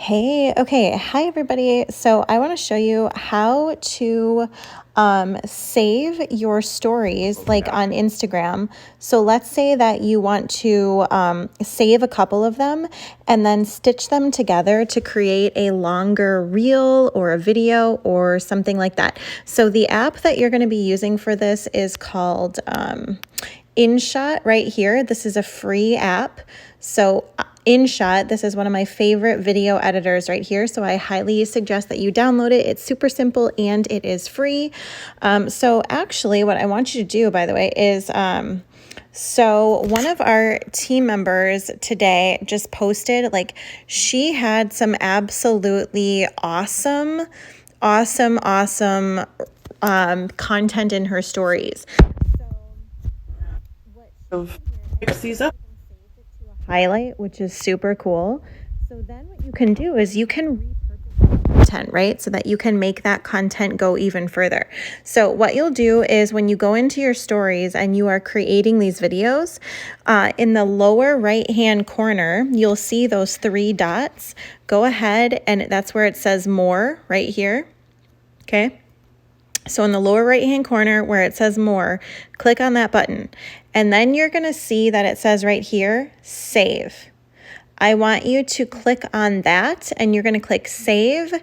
Hey, okay. Hi, everybody. So I want to show you how to save your stories like on Instagram. So let's say that you want to save a couple of them and then stitch them together to create a longer reel or a video or something like that. So the app that you're going to be using for this is called InShot right here. This is a free app. So InShot, this is one of my favorite video editors right here. So I highly suggest that you download it. It's super simple and it is free. So actually what I want you to do, by the way, is so one of our team members today just posted, like, she had some absolutely awesome content in her stories. Of fix these up. Highlight, which is super cool. So then what you can do is you can repurpose content, right? So that you can make that content go even further. So what you'll do is when you go into your stories and you are creating these videos, in the lower right hand corner, you'll see those three dots. Go ahead and that's where it says more right here. Okay. So in the lower right hand corner where it says more, click on that button. And then you're going to see that it says right here, save. I want you to click on that and you're going to click save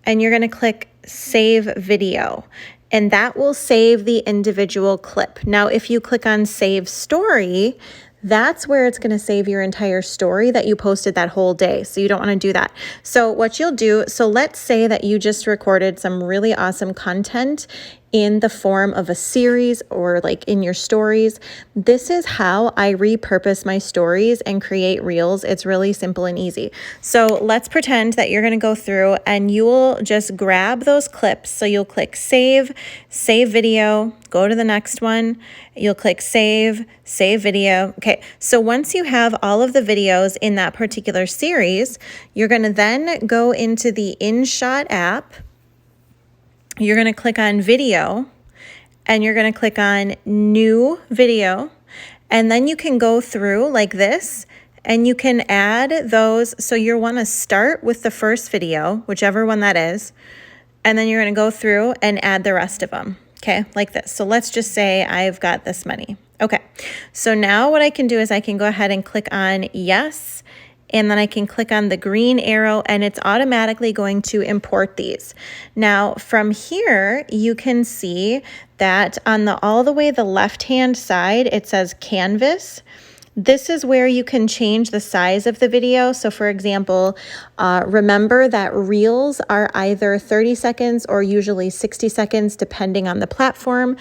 and you're going to click save video. And that will save the individual clip. Now, if you click on save story, that's where it's going to save your entire story that you posted that whole day. So you don't want to do that. So what you'll do, so let's say that you just recorded some really awesome content in the form of a series or like in your stories. This is how I repurpose my stories and create reels. It's really simple and easy. So let's pretend that you're going to go through and you will just grab those clips. So you'll click save, save video, go to the next one. You'll click save, save video. Okay. So once you have all of the videos in that particular series, you're going to then go into the InShot app. You're going to click on video and you're going to click on new video. And then you can go through like this and you can add those. So you'll want to start with the first video, whichever one that is. And then you're going to go through and add the rest of them. Okay, like this. So let's just say I've got this many. Okay, so now what I can do is I can go ahead and click on yes. And then I can click on the green arrow and it's automatically going to import these. Now from here, you can see that on the all the way the left-hand side, it says canvas. This is where you can change the size of the video. So for example, remember that reels are either 30 seconds or usually 60 seconds, depending on the platform.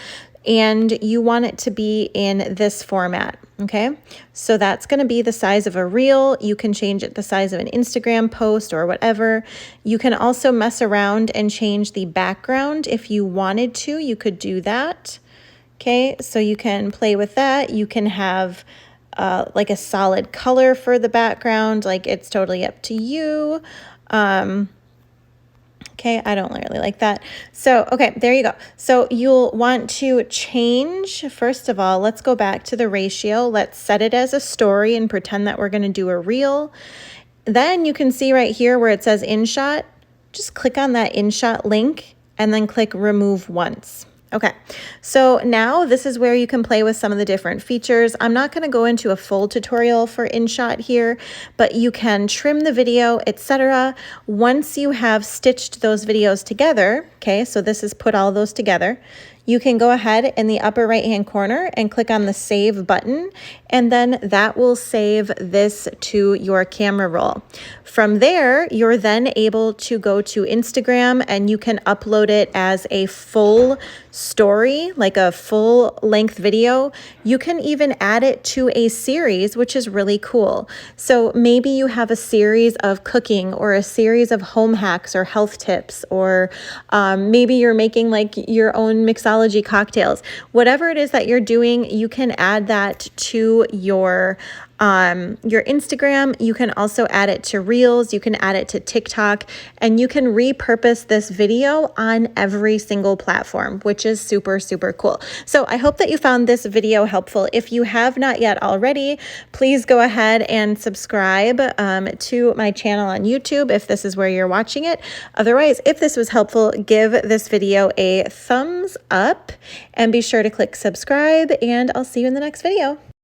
And you want it to be in this format, okay? So that's gonna be the size of a reel. You can change it the size of an Instagram post or whatever. You can also mess around and change the background. If you wanted to, you could do that, okay? So you can play with that. You can have like a solid color for the background, like it's totally up to you. Okay, I don't really like that. So, okay, there you go. So you'll want to change, first of all, let's go back to the ratio. Let's set it as a story and pretend that we're going to do a reel. Then you can see right here where it says InShot, just click on that InShot link and then click remove once. Okay, so now this is where you can play with some of the different features. I'm not going to go into a full tutorial for InShot here, but you can trim the video, etc. Once you have stitched those videos together, okay, so this is put all those together, you can go ahead in the upper right hand corner and click on the save button, and then that will save this to your camera roll. From there, you're then able to go to Instagram and you can upload it as a full story, like a full length video. You can even add it to a series, which is really cool. So maybe you have a series of cooking or a series of home hacks or health tips, or maybe you're making like your own mixology cocktails. Whatever it is that you're doing, you can add that to your your Instagram. You can also add it to Reels. You can add it to TikTok, and you can repurpose this video on every single platform, which is super, super cool. So I hope that you found this video helpful. If you have not yet already, please go ahead and subscribe to my channel on YouTube if this is where you're watching it. Otherwise, if this was helpful, give this video a thumbs up and be sure to click subscribe, and I'll see you in the next video.